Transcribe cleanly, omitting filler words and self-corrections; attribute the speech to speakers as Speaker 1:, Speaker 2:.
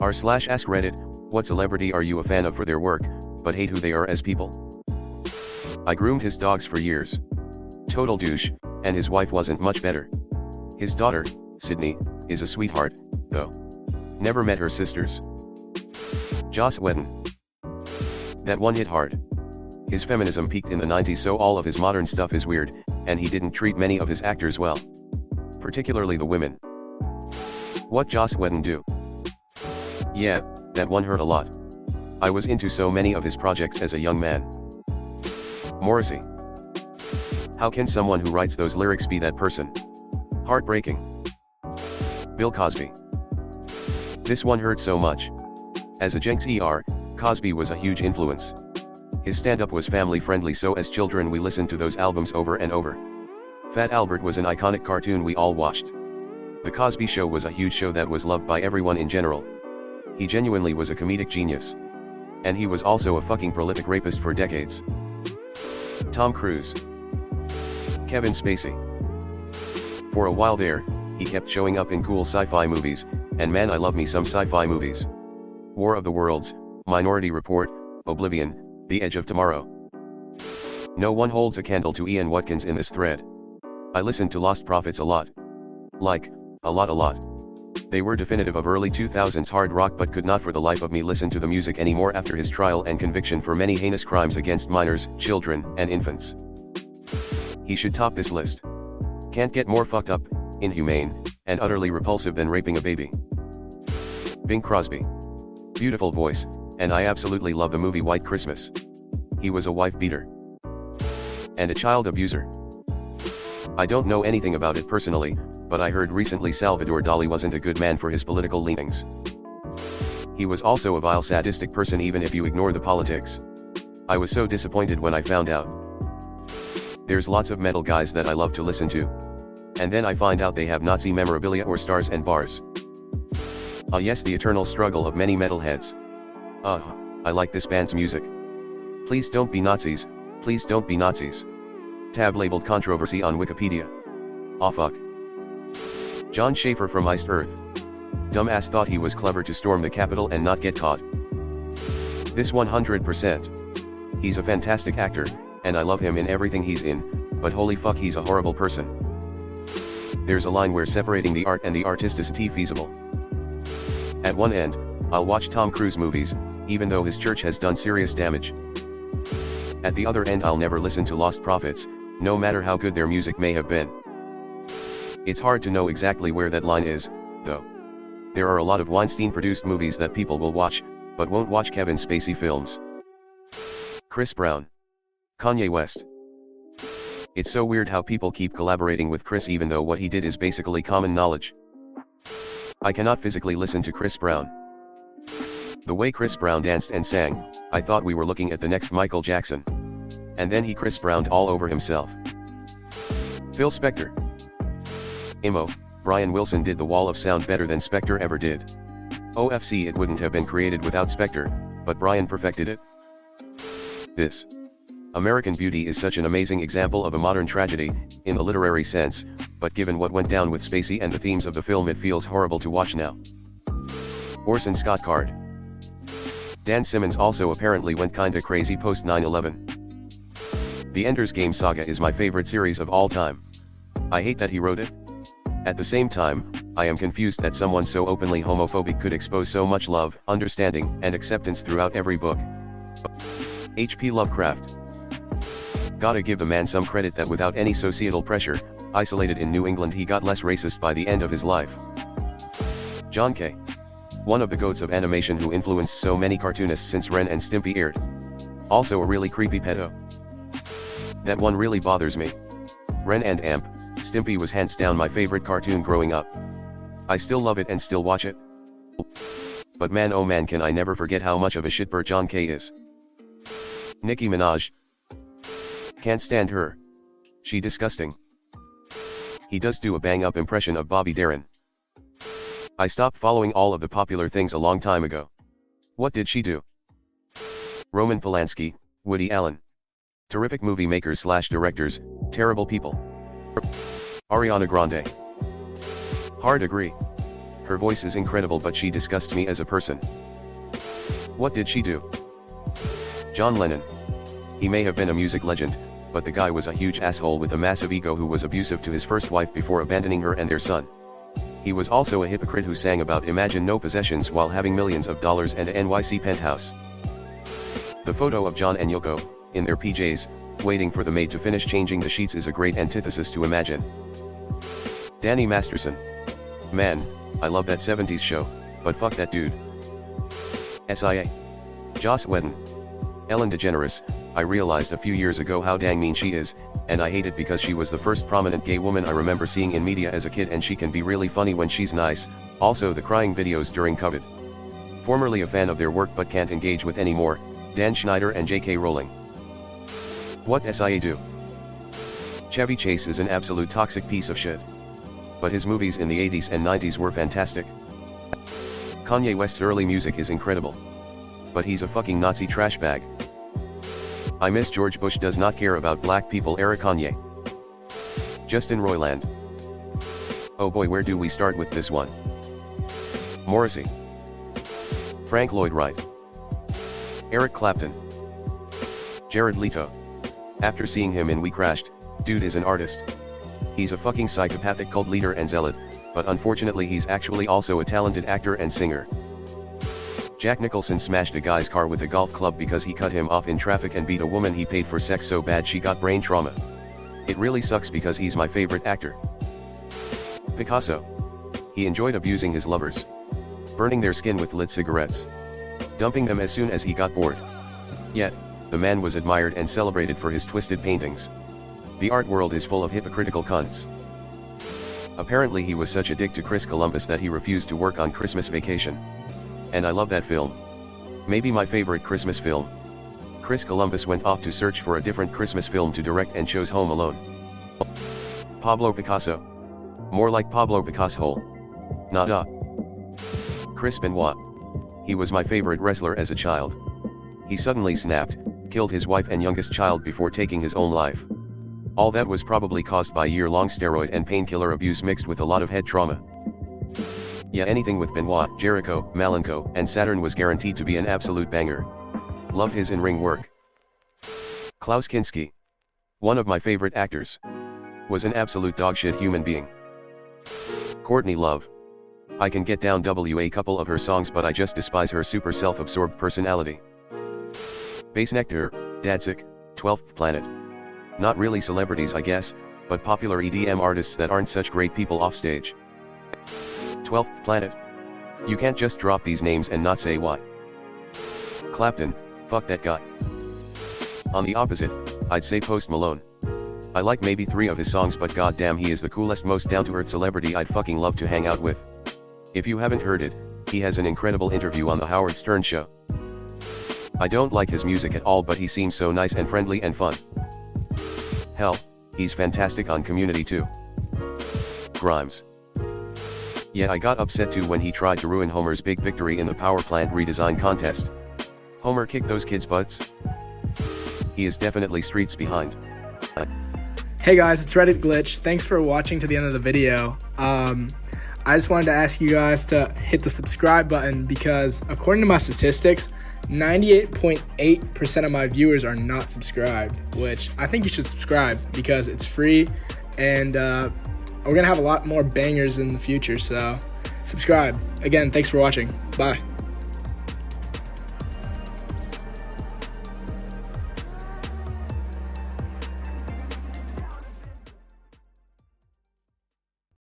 Speaker 1: r/AskReddit, what celebrity are you a fan of for their work, but hate who they are as people? I groomed his dogs for years. Total douche, and his wife wasn't much better. His daughter, Sydney, is a sweetheart, though. Never met her sisters. Joss Whedon. That one hit hard. His feminism peaked in the 90s, so all of his modern stuff is weird, and he didn't treat many of his actors well. Particularly the women. What Joss Whedon do? Yeah, that one hurt a lot. I was into so many of his projects as a young man. Morrissey. How can someone who writes those lyrics be that person? Heartbreaking. Bill Cosby. This one hurt so much. As a Jenks Cosby was a huge influence. His stand-up was family-friendly, so as children we listened to those albums over and over. Fat Albert was an iconic cartoon we all watched. The Cosby Show was a huge show that was loved by everyone in general. He genuinely was a comedic genius. And he was also a fucking prolific rapist for decades. Tom Cruise. Kevin Spacey. For a while there, he kept showing up in cool sci-fi movies, and man, I love me some sci-fi movies. War of the Worlds, Minority Report, Oblivion, The Edge of Tomorrow. No one holds a candle to Ian Watkins in this thread. I listened to Lost Prophets a lot. Like, a lot. They were definitive of early 2000s hard rock, but could not for the life of me listen to the music anymore after his trial and conviction for many heinous crimes against minors, children, and infants. He should top this list. Can't get more fucked up, inhumane, and utterly repulsive than raping a baby. Bing Crosby. Beautiful voice, and I absolutely love the movie White Christmas. He was a wife beater. And a child abuser. I don't know anything about it personally, but I heard recently Salvador Dali wasn't a good man for his political leanings. He was also a vile sadistic person even if you ignore the politics. I was so disappointed when I found out. There's lots of metal guys that I love to listen to. And then I find out they have Nazi memorabilia or stars and bars. Ah yes, the eternal struggle of many metalheads. I like this band's music. Please don't be Nazis, please don't be Nazis. Tab labeled controversy on Wikipedia. Aw fuck. John Schaefer from Iced Earth. Dumbass thought he was clever to storm the Capitol and not get caught. This 100%. He's a fantastic actor, and I love him in everything he's in, but holy fuck, he's a horrible person. There's a line where separating the art and the artist is feasible. At one end, I'll watch Tom Cruise movies, even though his church has done serious damage. At the other end, I'll never listen to Lost Prophets, no matter how good their music may have been. It's hard to know exactly where that line is, though. There are a lot of Weinstein-produced movies that people will watch, but won't watch Kevin Spacey films. Chris Brown. Kanye West. It's so weird how people keep collaborating with Chris even though what he did is basically common knowledge. I cannot physically listen to Chris Brown. The way Chris Brown danced and sang, I thought we were looking at the next Michael Jackson. And then he Chris Browned all over himself. Phil Spector. Imo, Brian Wilson did the Wall of Sound better than Spector ever did. OFC, it wouldn't have been created without Spector, but Brian perfected it. This American Beauty is such an amazing example of a modern tragedy, in the literary sense, but given what went down with Spacey and the themes of the film, it feels horrible to watch now. Orson Scott Card. Dan Simmons also apparently went kinda crazy post 9/11. The Ender's Game saga is my favorite series of all time. I hate that he wrote it. At the same time, I am confused that someone so openly homophobic could expose so much love, understanding, and acceptance throughout every book. H.P. Lovecraft. Gotta give the man some credit that without any societal pressure, isolated in New England, he got less racist by the end of his life. John K. One of the goats of animation who influenced so many cartoonists since Ren and Stimpy aired. Also a really creepy pedo. That one really bothers me. Ren and Amp, Stimpy was hands down my favorite cartoon growing up. I still love it and still watch it. But man, oh man, can I never forget how much of a shitbird John K is. Nicki Minaj. Can't stand her. She disgusting. He does do a bang up impression of Bobby Darin. I stopped following all of the popular things a long time ago. What did she do? Roman Polanski, Woody Allen. Terrific movie makers / directors, terrible people. Ariana Grande. Hard agree. Her voice is incredible, but she disgusts me as a person. What did she do? John Lennon. He may have been a music legend, but the guy was a huge asshole with a massive ego who was abusive to his first wife before abandoning her and their son. He was also a hypocrite who sang about imagine no possessions while having millions of dollars and a NYC penthouse. The photo of John and Yoko, in their PJs, waiting for the maid to finish changing the sheets is a great antithesis to Imagine. Danny Masterson. Man, I love that 70s show, but fuck that dude. SIA. Joss Whedon. Ellen DeGeneres. I realized a few years ago how dang mean she is, and I hate it because she was the first prominent gay woman I remember seeing in media as a kid, and she can be really funny when she's nice. Also the crying videos during COVID. Formerly a fan of their work but can't engage with anymore, Dan Schneider and J.K. Rowling. What SIA do? Chevy Chase is an absolute toxic piece of shit. But his movies in the 80s and 90s were fantastic. Kanye West's early music is incredible. But he's a fucking Nazi trash bag. I miss George Bush does not care about black people era Kanye. Justin Roiland. Oh boy, where do we start with this one? Morrissey. Frank Lloyd Wright. Eric Clapton. Jared Leto. After seeing him in We Crashed, dude is an artist. He's a fucking psychopathic cult leader and zealot, but unfortunately he's actually also a talented actor and singer. Jack Nicholson smashed a guy's car with a golf club because he cut him off in traffic and beat a woman he paid for sex so bad she got brain trauma. It really sucks because he's my favorite actor. Picasso. He enjoyed abusing his lovers. Burning their skin with lit cigarettes. Dumping them as soon as he got bored. Yet, the man was admired and celebrated for his twisted paintings. The art world is full of hypocritical cunts. Apparently he was such a dick to Chris Columbus that he refused to work on Christmas Vacation. And I love that film. Maybe my favorite Christmas film. Chris Columbus went off to search for a different Christmas film to direct and chose Home Alone. Pablo Picasso. More like Pablo Picasso. Nada. Chris Benoit. He was my favorite wrestler as a child. He suddenly snapped, killed his wife and youngest child before taking his own life. All that was probably caused by year-long steroid and painkiller abuse mixed with a lot of head trauma. Yeah, anything with Benoit, Jericho, Malenko, and Saturn was guaranteed to be an absolute banger. Loved his in-ring work. Klaus Kinski. One of my favorite actors. Was an absolute dogshit human being. Courtney Love. I can get down a couple of her songs, but I just despise her super self-absorbed personality. Bass Nectar, Dadsick, 12th Planet. Not really celebrities I guess, but popular EDM artists that aren't such great people offstage. 12th Planet. You can't just drop these names and not say why. Clapton, fuck that guy. On the opposite, I'd say Post Malone. I like maybe 3 of his songs, but goddamn he is the coolest, most down-to-earth celebrity I'd fucking love to hang out with. If you haven't heard it, he has an incredible interview on the Howard Stern Show. I don't like his music at all, but he seems so nice and friendly and fun. Hell, he's fantastic on Community too. Grimes. Yeah, I got upset too when he tried to ruin Homer's big victory in the power plant redesign contest. Homer kicked those kids' butts. He is definitely streets behind.
Speaker 2: Hey guys, it's Reddit Glitch. Thanks for watching to the end of the video. I just wanted to ask you guys to hit the subscribe button because according to my statistics, 98.8% of my viewers are not subscribed, which I think you should subscribe because it's free and we're going to have a lot more bangers in the future, so subscribe. Again, thanks for watching. Bye.